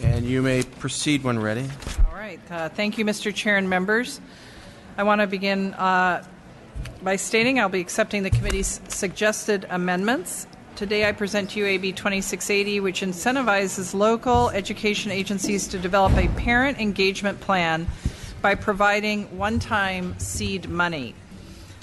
And you may proceed when ready. All right. Thank you, Mr. Chair and members. I want to begin by stating I'll be accepting the committee's suggested amendments. Today I present to you AB 2680, which incentivizes local education agencies to develop a parent engagement plan by providing one-time seed money.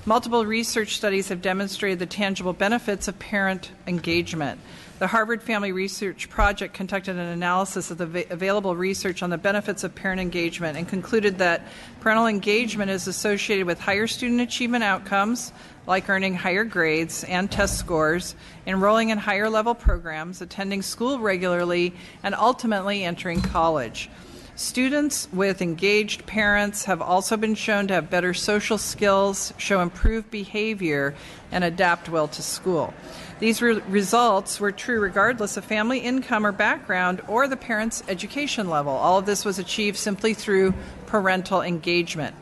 Multiple research studies have demonstrated the tangible benefits of parent engagement. The Harvard Family Research Project conducted an analysis of the available research on the benefits of parent engagement and concluded that parental engagement is associated with higher student achievement outcomes, like earning higher grades and test scores, enrolling in higher level programs, attending school regularly, and ultimately entering college. Students with engaged parents have also been shown to have better social skills, show improved behavior, and adapt well to school. These results were true regardless of family income or background or the parent's education level. All of this was achieved simply through parental engagement.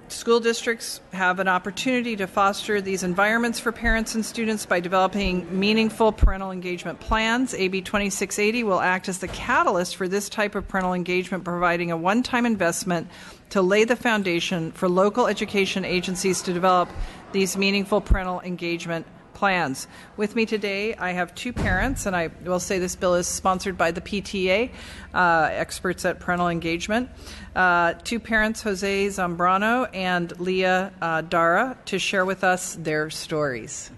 School districts have an opportunity to foster these environments for parents and students by developing meaningful parental engagement plans. AB 2680 will act as the catalyst for this type of parental engagement, providing a one-time investment to lay the foundation for local education agencies to develop these meaningful parental engagement plans. With me today, I have two parents, and I will say this bill is sponsored by the PTA, experts at parental engagement. Two parents, Jose Zambrano and Leah Dara, to share with us their stories.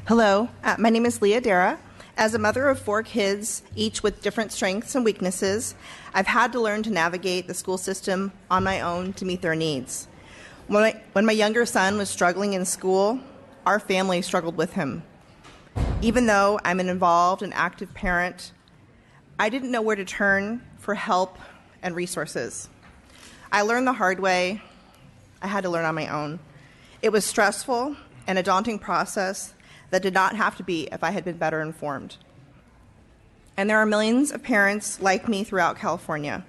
Hello, my name is Leah Dara. As a mother of 4 kids, each with different strengths and weaknesses, I've had to learn to navigate the school system on my own to meet their needs. When my younger son was struggling in school, our family struggled with him. Even though I'm an involved and active parent, I didn't know where to turn for help and resources. I learned the hard way. I had to learn on my own. It was stressful and a daunting process that did not have to be if I had been better informed. And there are millions of parents like me throughout California,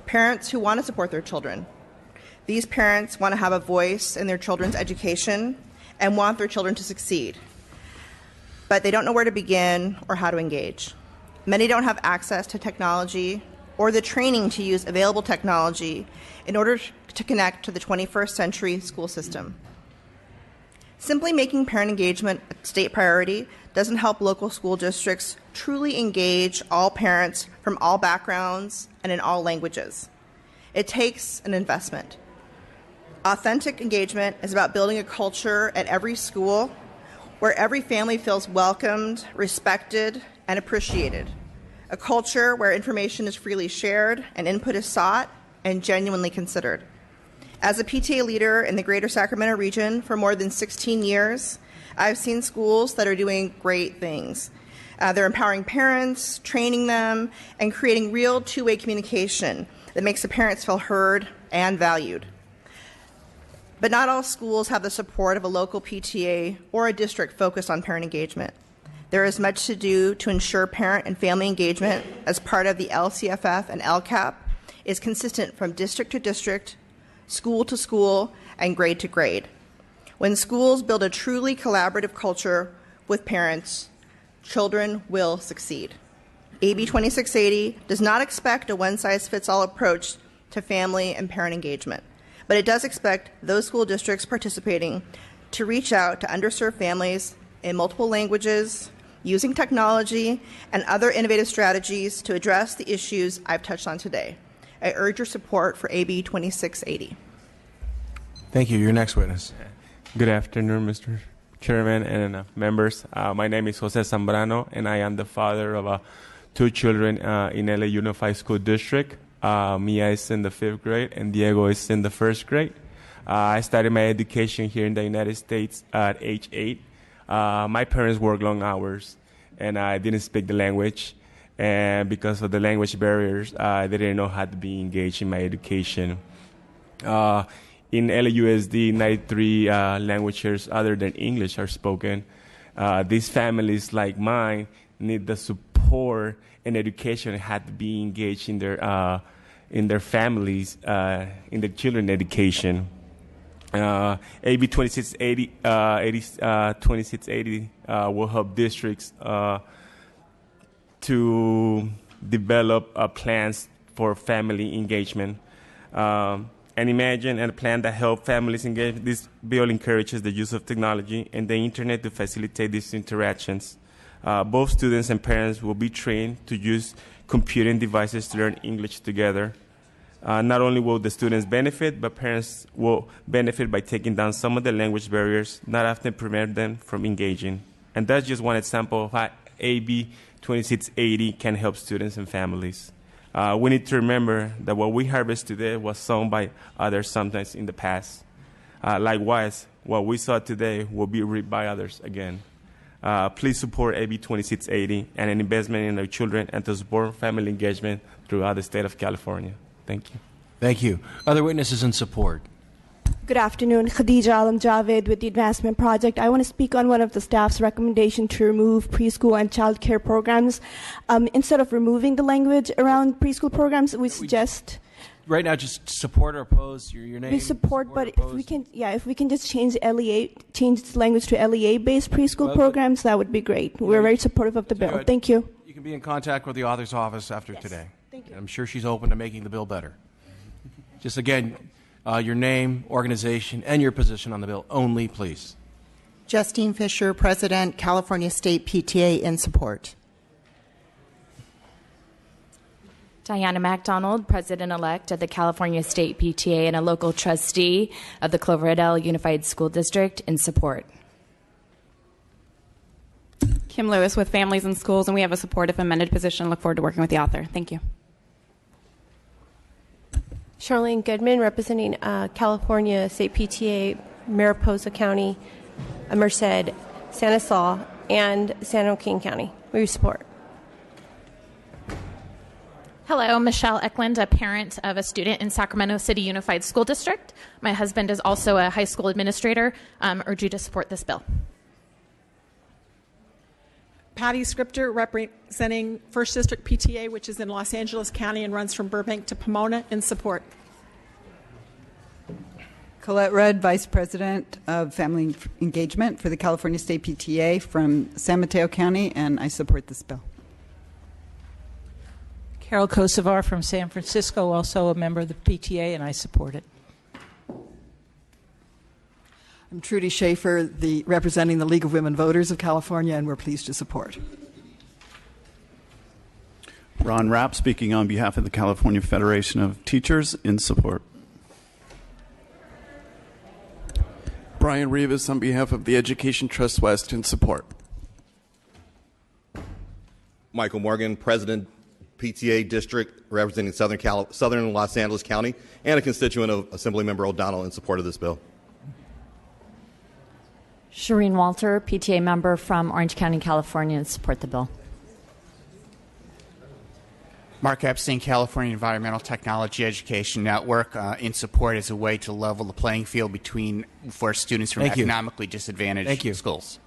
parents who want to support their children. These parents want to have a voice in their children's education and want their children to succeed, but they don't know where to begin or how to engage. Many don't have access to technology or the training to use available technology in order to connect to the 21st century school system. Simply making parent engagement a state priority doesn't help local school districts truly engage all parents from all backgrounds and in all languages. It takes an investment. Authentic engagement is about building a culture at every school where every family feels welcomed, respected, and appreciated. A culture where information is freely shared and input is sought and genuinely considered. As a PTA leader in the Greater Sacramento region for more than 16 years, I've seen schools that are doing great things. They're empowering parents, training them, and creating real two-way communication that makes the parents feel heard and valued. But not all schools have the support of a local PTA or a district focused on parent engagement. There is much to do to ensure parent and family engagement as part of the LCFF and LCAP is consistent from district to district, school to school, and grade to grade. When schools build a truly collaborative culture with parents, children will succeed. AB 2680 does not expect a one-size-fits-all approach to family and parent engagement, but it does expect those school districts participating to reach out to underserved families in multiple languages, using technology and other innovative strategies to address the issues I've touched on today. I urge your support for AB 2680. Thank you. Your next witness. Good afternoon, Mr. Chairman and members. My name is Jose Zambrano, and I am the father of 2 children in LA Unified School District. Mia is in the 5th grade, and Diego is in the 1st grade. I started my education here in the United States at age 8. My parents worked long hours, and I didn't speak the language. And because of the language barriers, they didn't know how to be engaged in my education. In LAUSD, 93 languages other than English are spoken. These families like mine need the support and education and had to be engaged in their families, in their children's education. AB 2680 will help districts to develop plans for family engagement. And imagine a plan that helps families engage. This bill encourages the use of technology and the internet to facilitate these interactions. Both students and parents will be trained to use computing devices to learn English together. Not only will the students benefit, but parents will benefit by taking down some of the language barriers that often prevent them from engaging. And that's just one example of how AB 2680 can help students and families. We need to remember that what we harvest today was sown by others sometimes in the past. Likewise, what we saw today will be reaped by others again. Please support AB 2680 and an investment in our children and to support family engagement throughout the state of California. Thank you. Thank you. Other witnesses in support? Good afternoon. Khadija Alam Javed with the Advancement Project. I want to speak on one of the staff's recommendation to remove preschool and child care programs. Instead of removing the language around preschool programs, we suggest... Right now, just support or oppose your name? We support, but oppose. if we can just change the language to LEA-based preschool programs, that would be great. We're very supportive of the bill. Thank you. You can be in contact with the author's office after today. Thank you. I'm sure she's open to making the bill better. Just again, your name, organization, and your position on the bill only, please. Justine Fisher, President, California State PTA, in support. Diana MacDonald, President-elect of the California State PTA and a local trustee of the Clover Hill Unified School District, in support. Kim Lewis with Families in Schools, and we have a supportive amended position. Look forward to working with the author. Thank you. Charlene Goodman, representing California State PTA, Mariposa County, Merced, Stanislaus, and San Joaquin County. We support. Hello, Michelle Eklund, a parent of a student in Sacramento City Unified School District. My husband is also a high school administrator. Urge you to support this bill. Patty Scripter, representing 1st District PTA, which is in Los Angeles County and runs from Burbank to Pomona, in support. Colette Rudd, Vice President of Family Engagement for the California State PTA from San Mateo County, and I support this bill. Carol Kosovar from San Francisco, also a member of the PTA, and I support it. I'm Trudy Schaefer, representing the League of Women Voters of California, and we're pleased to support. Ron Rapp, speaking on behalf of the California Federation of Teachers, in support. Brian Rivas, on behalf of the Education Trust West, in support. Michael Morgan, President, PTA District, representing Southern Los Angeles County, and a constituent of Assemblymember O'Donnell, in support of this bill. Shireen Walter, PTA member from Orange County, California, and support the bill. Mark Epstein, California Environmental Technology Education Network, in support as a way to level the playing field for students from economically disadvantaged schools.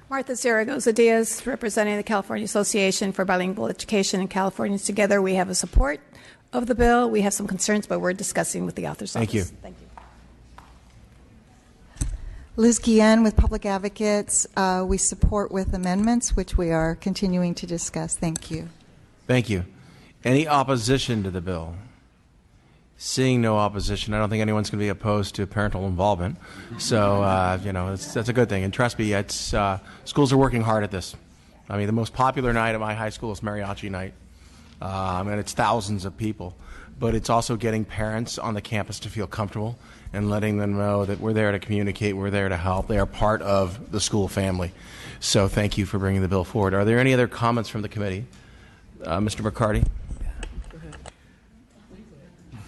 Martha Zaragoza Diaz, representing the California Association for Bilingual Education and Californians Together. We have a support of the bill. We have some concerns, but we're discussing with the author's office. Thank you. Thank you. Liz Guillen with Public Advocates. We support with amendments, which we are continuing to discuss. Thank you. Thank you. Any opposition to the bill? Seeing no opposition, I don't think anyone's going to be opposed to parental involvement. So, that's a good thing. And trust me, schools are working hard at this. I mean, the most popular night at my high school is mariachi night. And it's thousands of people. But it's also getting parents on the campus to feel comfortable and letting them know that we're there to communicate, we're there to help. They are part of the school family. So thank you for bringing the bill forward. Are there any other comments from the committee? Mr. McCarty?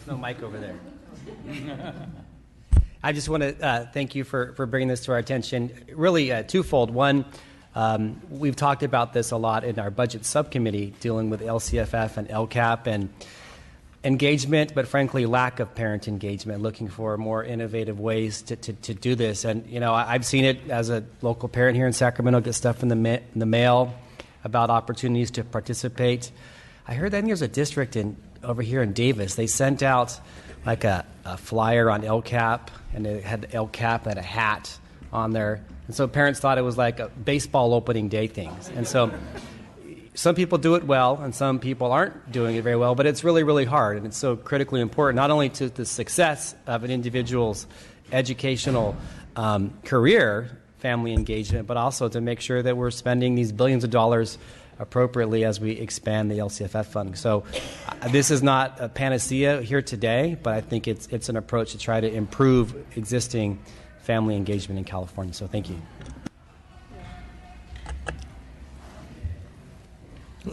No mic over there. I just want to thank you for bringing this to our attention. Really twofold. One, we've talked about this a lot in our budget subcommittee, dealing with LCFF and LCAP and engagement, but frankly, lack of parent engagement, looking for more innovative ways to do this. And, I've seen it as a local parent here in Sacramento, get stuff in the mail about opportunities to participate. I heard that there's a district in over here in Davis, they sent out like a flyer on LCAP, and it had LCAP, had a hat on there. And so parents thought it was like a baseball opening day things. And so some people do it well, and some people aren't doing it very well, but it's really, really hard, and it's so critically important, not only to the success of an individual's educational career, family engagement, but also to make sure that we're spending these billions of dollars appropriately as we expand the LCFF fund. So this is not a panacea here today, but I think it's an approach to try to improve existing family engagement in California. So thank you.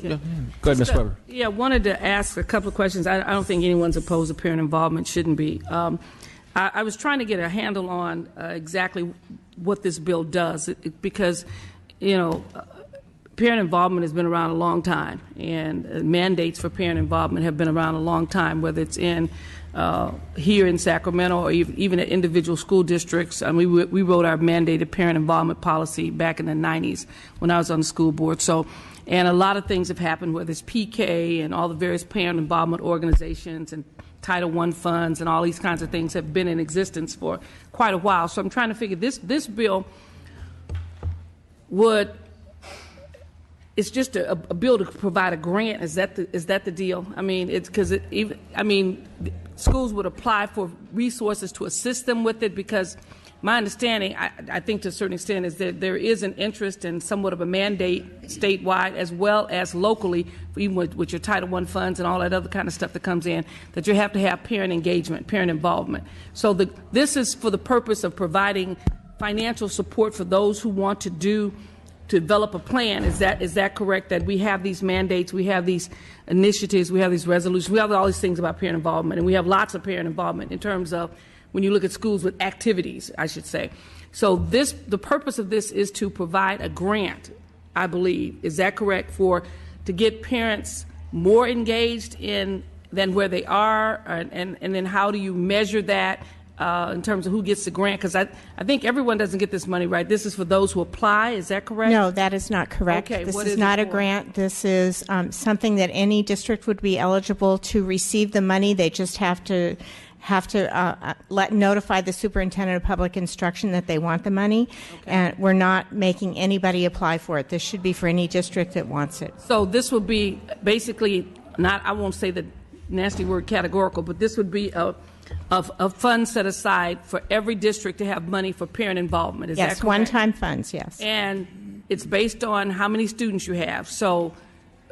Go ahead, Ms. Weber. Yeah, wanted to ask a couple of questions. I don't think anyone's opposed to parent involvement, shouldn't be. I was trying to get a handle on exactly what this bill does, because, parent involvement has been around a long time, and mandates for parent involvement have been around a long time, whether it's in here in Sacramento or even at individual school districts. I mean, we wrote our mandated parent involvement policy back in the 90s when I was on the school board. And a lot of things have happened, whether it's PK and all the various parent involvement organizations and Title I funds and all these kinds of things have been in existence for quite a while. So I'm trying to figure this bill it's just a bill to provide a grant. Is that the deal? I mean, it's because schools would apply for resources to assist them with it, because my understanding, I think to a certain extent, is that there is an interest in somewhat of a mandate statewide as well as locally, even with your Title I funds and all that other kind of stuff that comes in, that you have to have parent engagement, parent involvement. So this is for the purpose of providing financial support for those who want to develop a plan. Is that correct? That we have these mandates, we have these initiatives, we have these resolutions, we have all these things about parent involvement, and we have lots of parent involvement in terms of when you look at schools with activities, I should say. So the purpose of this is to provide a grant, I believe. Is that correct? To get parents more engaged than where they are, and then how do you measure that in terms of who gets the grant? Because I think everyone doesn't get this money, right? This is for those who apply. Is that correct? No, that is not correct. Okay, this is not a grant. This is something that any district would be eligible to receive the money. They just have to notify the superintendent of public instruction that they want the money, and we're not making anybody apply for it. This should be for any district that wants it. So this would be basically I won't say the nasty word categorical, but this would be a fund set aside for every district to have money for parent involvement. Is that correct? Yes, one-time funds, yes. And it's based on how many students you have. So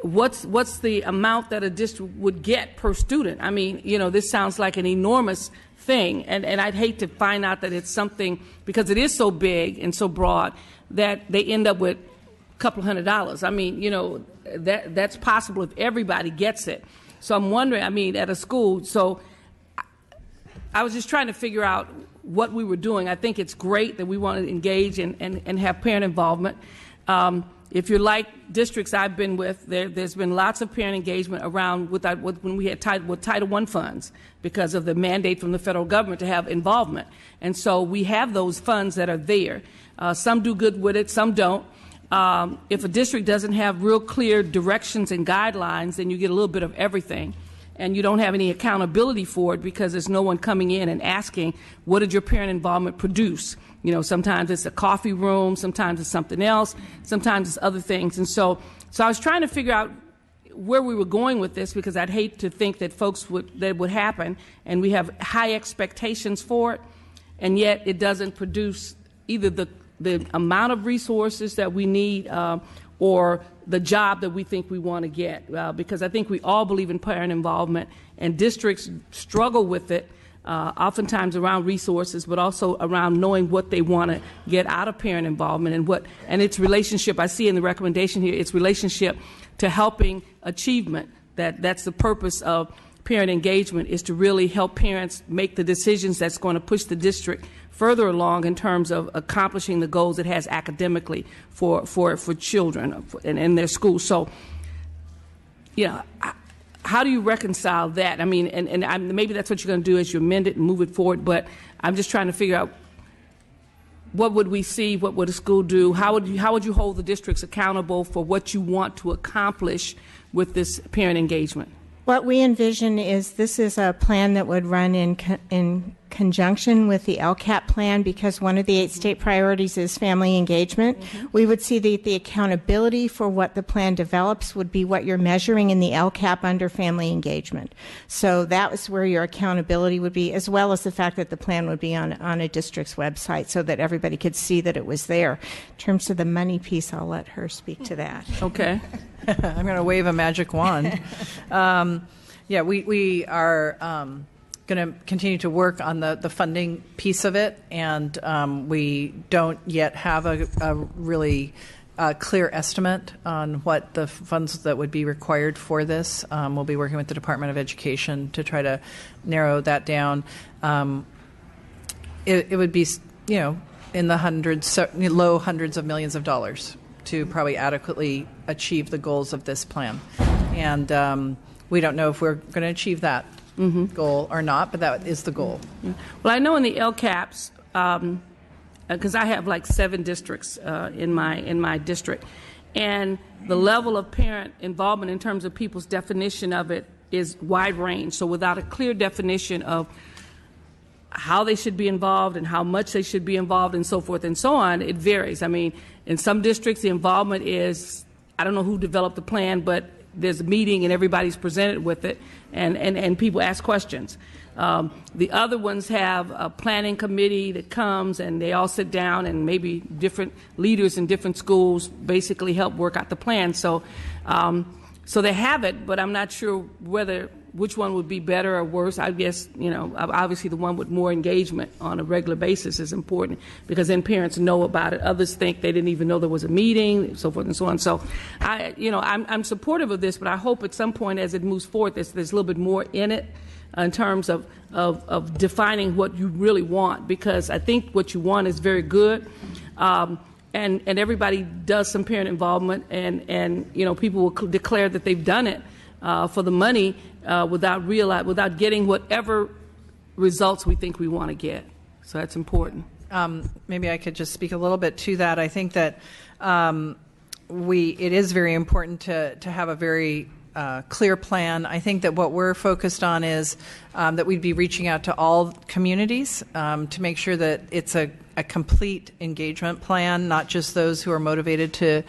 what's the amount that a district would get per student? I mean, this sounds like an enormous thing, and I'd hate to find out that it's something, because it is so big and so broad, that they end up with a couple $100. I mean, that's possible if everybody gets it. So I'm wondering, at a school, so I was just trying to figure out what we were doing. I think it's great that we want to engage and have parent involvement. If you're like districts I've been with, there's been lots of parent engagement around when we had Title I funds, because of the mandate from the federal government to have involvement. And so we have those funds that are there. Some do good with it, some don't. If a district doesn't have real clear directions and guidelines, then you get a little bit of everything. And you don't have any accountability for it, because there's no one coming in and asking, what did your parent involvement produce? Sometimes it's a coffee room, sometimes it's something else, sometimes it's other things. And so I was trying to figure out where we were going with this, because I'd hate to think that that would happen, and we have high expectations for it, and yet it doesn't produce either the amount of resources that we need or the job that we think we want to get, because I think we all believe in parent involvement, and districts struggle with it, oftentimes around resources, but also around knowing what they want to get out of parent involvement and its relationship. I see in the recommendation here, its relationship to helping achievement. That's the purpose of parent engagement, is to really help parents make the decisions that's going to push the district further along in terms of accomplishing the goals it has academically for children in their schools. So, how do you reconcile that? I mean, and maybe that's what you're going to do, is you amend it and move it forward, but I'm just trying to figure out, what would we see? What would a school do? How would you hold the districts accountable for what you want to accomplish with this parent engagement? What we envision is this is a plan that would run in conjunction with the LCAP plan, because one of the 8 state priorities is family engagement. We would see the accountability for what the plan develops would be what you're measuring in the LCAP under family engagement. So that was where your accountability would be, as well as the fact that the plan would be on a district's website so that everybody could see that it was there. In terms of the money piece, I'll let her speak to that. Okay. I'm going to wave a magic wand. We are going to continue to work on the funding piece of it, and we don't yet have a really clear estimate on what the funds that would be required for this. We'll be working with the Department of Education to try to narrow that down. It would be, in the low hundreds of millions of dollars to probably adequately achieve the goals of this plan. And we don't know if we're going to achieve that goal or not, but that is the goal. Well, I know in the LCAPs, because I have like 7 districts in my district, and the level of parent involvement in terms of people's definition of it is wide range. So without a clear definition of how they should be involved and how much they should be involved and so forth and so on, it varies. I mean, in some districts, the involvement is, I don't know who developed the plan, but there's a meeting and everybody's presented with it, and people ask questions. The other ones have a planning committee that comes and they all sit down, and maybe different leaders in different schools basically help work out the plan. So they have it, but I'm not sure which one would be better or worse. I guess, obviously the one with more engagement on a regular basis is important, because then parents know about it. Others think they didn't even know there was a meeting, so forth and so on. So I'm supportive of this, but I hope at some point as it moves forward, there's a little bit more in it in terms of defining what you really want, because I think what you want is very good. And everybody does some parent involvement, and people will declare that they've done it for the money without getting whatever results we think we want to get. So that's important. Maybe I could just speak a little bit to that. I think that it is very important to have a very clear plan. I think that what we're focused on is that we'd be reaching out to all communities to make sure that it's a complete engagement plan, not just those who are motivated to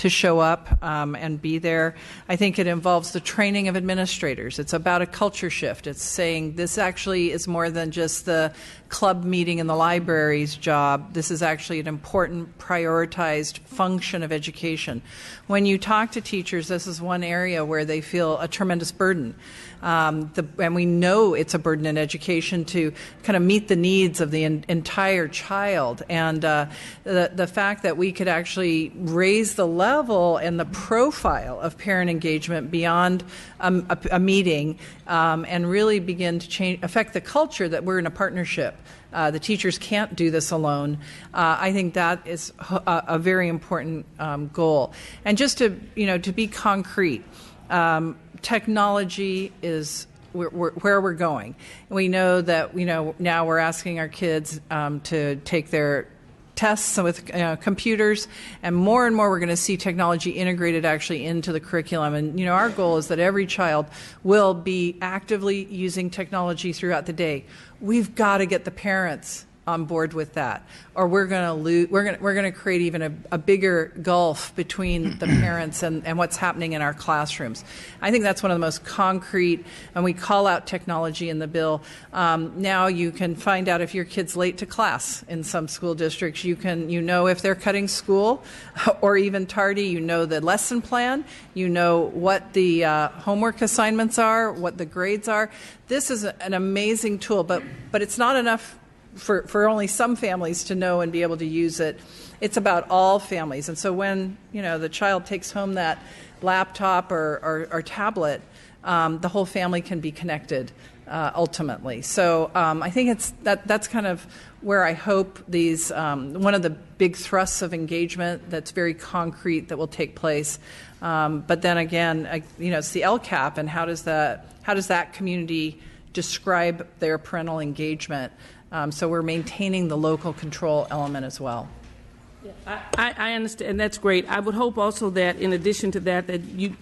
show up and be there. I think it involves the training of administrators. It's about a culture shift. It's saying this actually is more than just the club meeting in the library's job. This is actually an important prioritized function of education. When you talk to teachers, this is one area where they feel a tremendous burden. And we know it's a burden in education to kind of meet the needs of the entire child. And the fact that we could actually raise the level and the profile of parent engagement beyond a meeting and really begin to affect the culture that we're in a partnership. The teachers can't do this alone. I think that is a very important goal. And just to be concrete, technology is where we're going. We know that now we're asking our kids to take their tests with computers, and more we're going to see technology integrated actually into the curriculum. And our goal is that every child will be actively using technology throughout the day. We've got to get the parents on board with that, or we're going to lose. We're going to create even a bigger gulf between the parents and what's happening in our classrooms. I think that's one of the most concrete, and we call out technology in the bill. Now you can find out if your kid's late to class in some school districts. You know if they're cutting school or even tardy. You know the lesson plan. You know what the homework assignments are, what the grades are. This is an amazing tool, but it's not enough for only some families to know and be able to use it. It's about all families. And so when the child takes home that laptop or tablet, the whole family can be connected ultimately. So I think that's kind of where I hope these one of the big thrusts of engagement that's very concrete that will take place. But then again, it's the LCAP, and how does that community describe their parental engagement? So we're maintaining the local control element as well. I understand, and that's great. I would hope also that, in addition to that, that you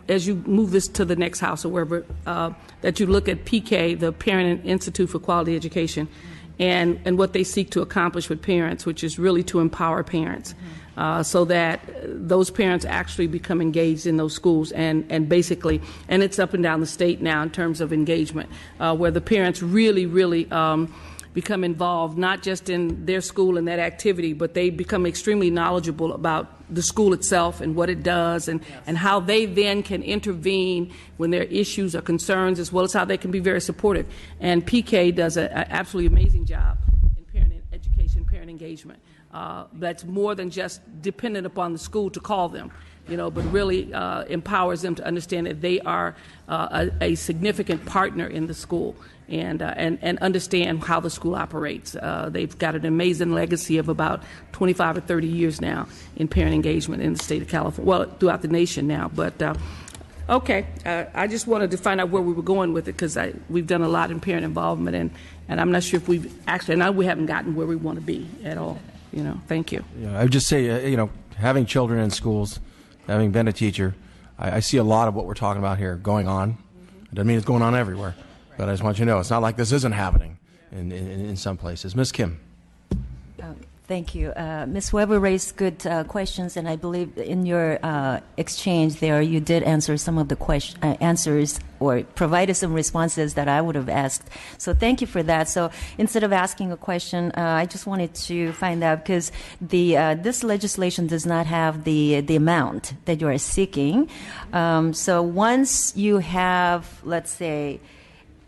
as you move this to the next house or wherever, that you look at PK, the Parent Institute for Quality Education, and what they seek to accomplish with parents, which is really to empower parents, so that those parents actually become engaged in those schools, and basically, and it's up and down the state now in terms of engagement, where the parents really become involved, not just in their school and that activity, but they become extremely knowledgeable about the school itself and what it does, and how they then can intervene when there are issues or concerns, as well as how they can be very supportive. And PK does an absolutely amazing job in parent education, parent engagement. That's more than just dependent upon the school to call them, but really empowers them to understand that they are a significant partner in the school, and understand how the school operates. They've got an amazing legacy of about 25 or 30 years now in parent engagement in the state of California, well, throughout the nation now. But okay, I just wanted to find out where we were going with it, because we've done a lot in parent involvement, and I'm not sure if we've actually, and we haven't gotten where we want to be at all. Thank you. Yeah, I would just say, having children in schools, having been a teacher, I see a lot of what we're talking about here going on. It doesn't mean it's going on everywhere, but I just want you to know it's not like this isn't happening in some places. Ms. Kim. Thank you. Ms. Weber raised good questions, and I believe in your exchange there you did answer some of the answers or provided some responses that I would have asked. So thank you for that. So instead of asking a question, I just wanted to find out, because this legislation does not have the amount that you are seeking. So once you have, let's say,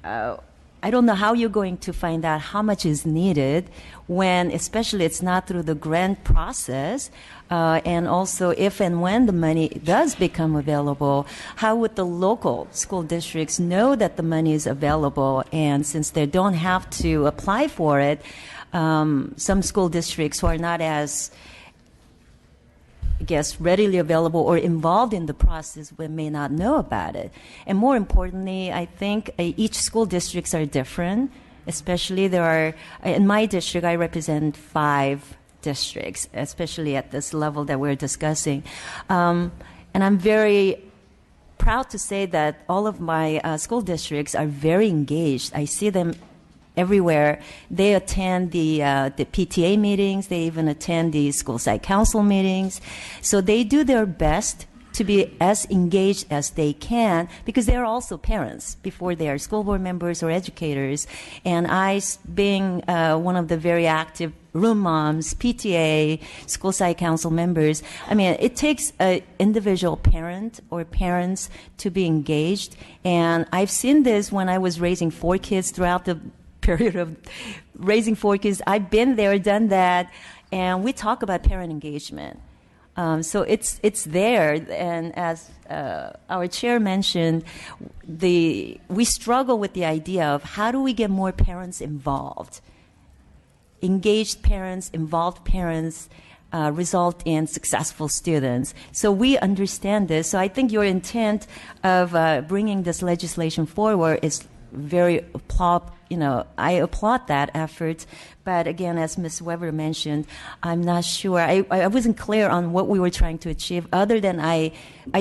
I don't know how you're going to find out how much is needed when, especially, it's not through the grant process, and also if and when the money does become available, how would the local school districts know that the money is available? And since they don't have to apply for it, some school districts who are not as, I guess, readily available or involved in the process may not know about it. And more importantly, I think each school districts are different. Especially in my district, I represent 5 districts, especially at this level that we're discussing. And I'm very proud to say that all of my school districts are very engaged. I see them everywhere. They attend the PTA meetings. They even attend the school site council meetings. So they do their best to be as engaged as they can, because they are also parents before they are school board members or educators. And I, being one of the very active room moms, PTA, school site council members, I mean, it takes an individual parent or parents to be engaged. And I've seen this when I was raising 4 kids throughout the period of raising 4 kids. I've been there, done that, and we talk about parent engagement. So it's there, and as our chair mentioned, we struggle with the idea of how do we get more parents involved. Engaged parents, involved parents result in successful students. So we understand this. So I think your intent of bringing this legislation forward is very I applaud that effort. But again, as Ms. Weber mentioned, I'm not sure. I wasn't clear on what we were trying to achieve, other than I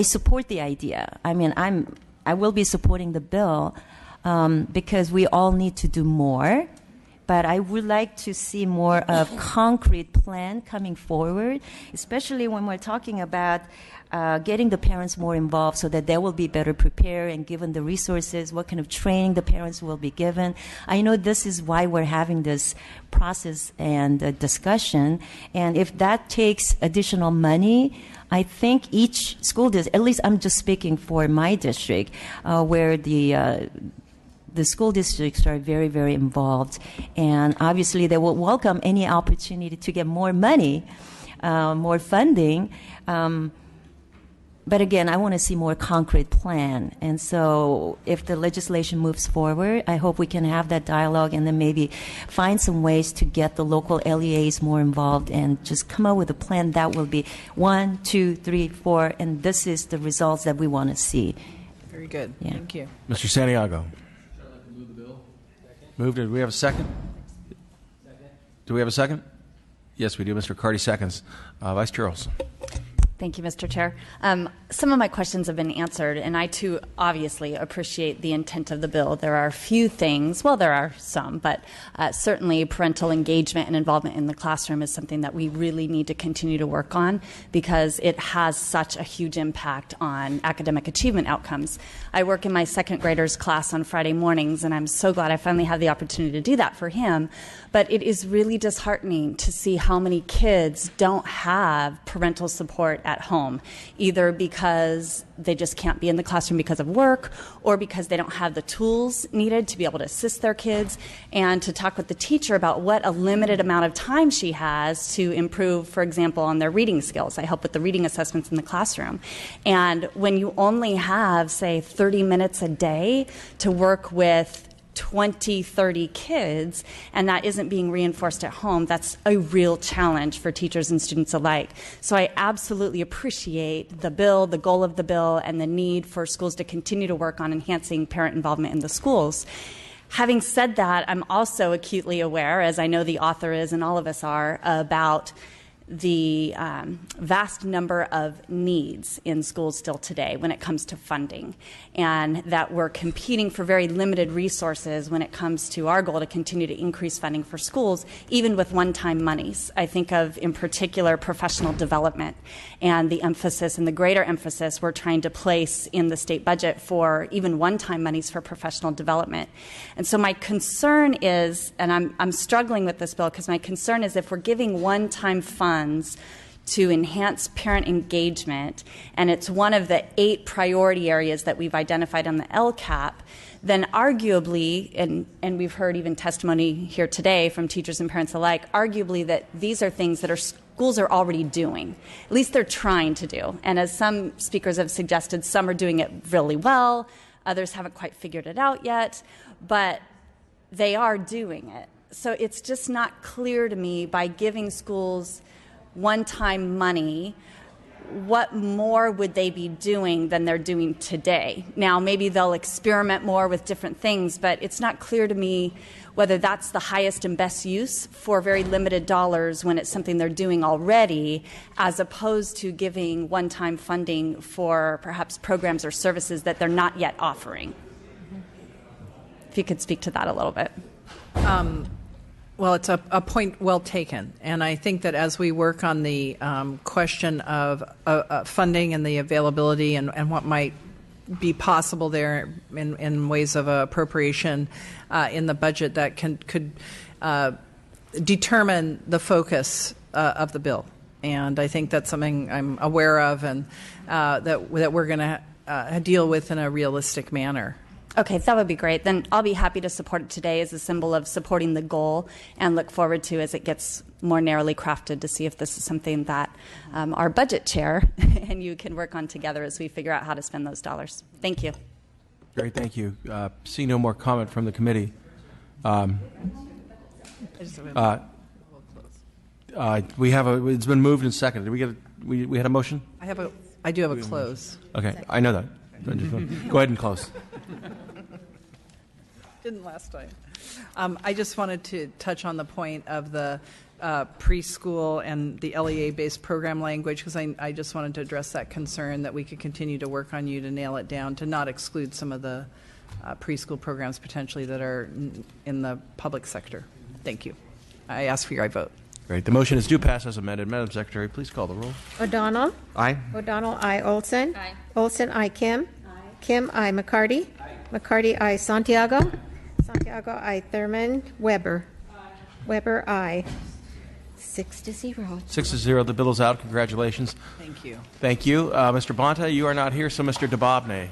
support the idea. I mean, I will be supporting the bill because we all need to do more. But I would like to see more of concrete plan coming forward, especially when we're talking about getting the parents more involved so that they will be better prepared and given the resources, what kind of training the parents will be given. I know this is why we're having this process and discussion. And if that takes additional money, I think each school district, at least I'm just speaking for my district, where the school districts are very, very involved. And obviously they will welcome any opportunity to get more money, more funding. But again, I want to see more concrete plan. And so if the legislation moves forward, I hope we can have that dialogue and then maybe find some ways to get the local LEAs more involved and just come up with a plan that will be 1, 2, 3, 4, and this is the results that we want to see. Very good. Yeah. Thank you. Mr. Santiago. Moved. Do we have a second? Do we have a second? Yes, we do. Mr. Carty seconds. Vice Chair Olson. Thank you, Mr. Chair. Some of my questions have been answered, and I too obviously appreciate the intent of the bill. There are a few things, well, there are some, but certainly parental engagement and involvement in the classroom is something that we really need to continue to work on because it has such a huge impact on academic achievement outcomes. I work in my second grader's class on Friday mornings, and I'm so glad I finally had the opportunity to do that for him. But it is really disheartening to see how many kids don't have parental support at home, either because they just can't be in the classroom because of work or because they don't have the tools needed to be able to assist their kids, and to talk with the teacher about what a limited amount of time she has to improve, for example, on their reading skills. I help with the reading assessments in the classroom. And when you only have, say, 30 minutes a day to work with 20, 30 kids, and that isn't being reinforced at home, that's a real challenge for teachers and students alike. So I absolutely appreciate the bill, the goal of the bill, and the need for schools to continue to work on enhancing parent involvement in the schools. Having said that, I'm also acutely aware, as I know the author is and all of us are, about the vast number of needs in schools still today when it comes to funding, and that we're competing for very limited resources when it comes to our goal to continue to increase funding for schools, even with one-time monies. I think of, in particular, professional development and the emphasis and the greater emphasis we're trying to place in the state budget for even one-time monies for professional development. And so my concern is, and I'm struggling with this bill because my concern is if we're giving one-time funds to enhance parent engagement, and it's one of the 8 priority areas that we've identified on the LCAP, then arguably, and we've heard even testimony here today from teachers and parents alike, arguably that these are things that schools are already doing. At least they're trying to do. And as some speakers have suggested, some are doing it really well, others haven't quite figured it out yet, but they are doing it. So it's just not clear to me, by giving schools one-time money, what more would they be doing than they're doing today? Now, maybe they'll experiment more with different things, but it's not clear to me whether that's the highest and best use for very limited dollars when it's something they're doing already, as opposed to giving one-time funding for perhaps programs or services that they're not yet offering. If you could speak to that a little bit. Well, it's a point well taken, and I think that as we work on the question of funding and the availability and what might be possible there in ways of appropriation in the budget, that could determine the focus of the bill. And I think that's something I'm aware of, and that we're going to deal with in a realistic manner. Okay, that would be great. Then I'll be happy to support it today as a symbol of supporting the goal, and look forward to, as it gets more narrowly crafted, to see if this is something that our budget chair and you can work on together as we figure out how to spend those dollars. Thank you. Great, thank you. See no more comment from the committee. We have it's been moved and seconded. Did we get we had a motion? I do have a close. Okay, I know that. Go ahead and close. Didn't last time. I just wanted to touch on the point of the preschool and the LEA-based program language, because I just wanted to address that concern that we could continue to work on you to nail it down, to not exclude some of the preschool programs potentially that are in the public sector. Thank you. I ask for your vote. Great. The motion is due pass as amended. Madam Secretary, please call the roll. O'Donnell. Aye. O'Donnell, aye. Olson. Aye. Olson, aye. Kim. Aye. Kim, aye. McCarty. Aye. McCarty, aye. Santiago. Santiago, aye. Thurman. Weber. Aye. Weber, aye. 6-0. 6-0. The bill is out. Congratulations. Thank you. Thank you. Mr. Bonta, you are not here, so Mr. DeBobney.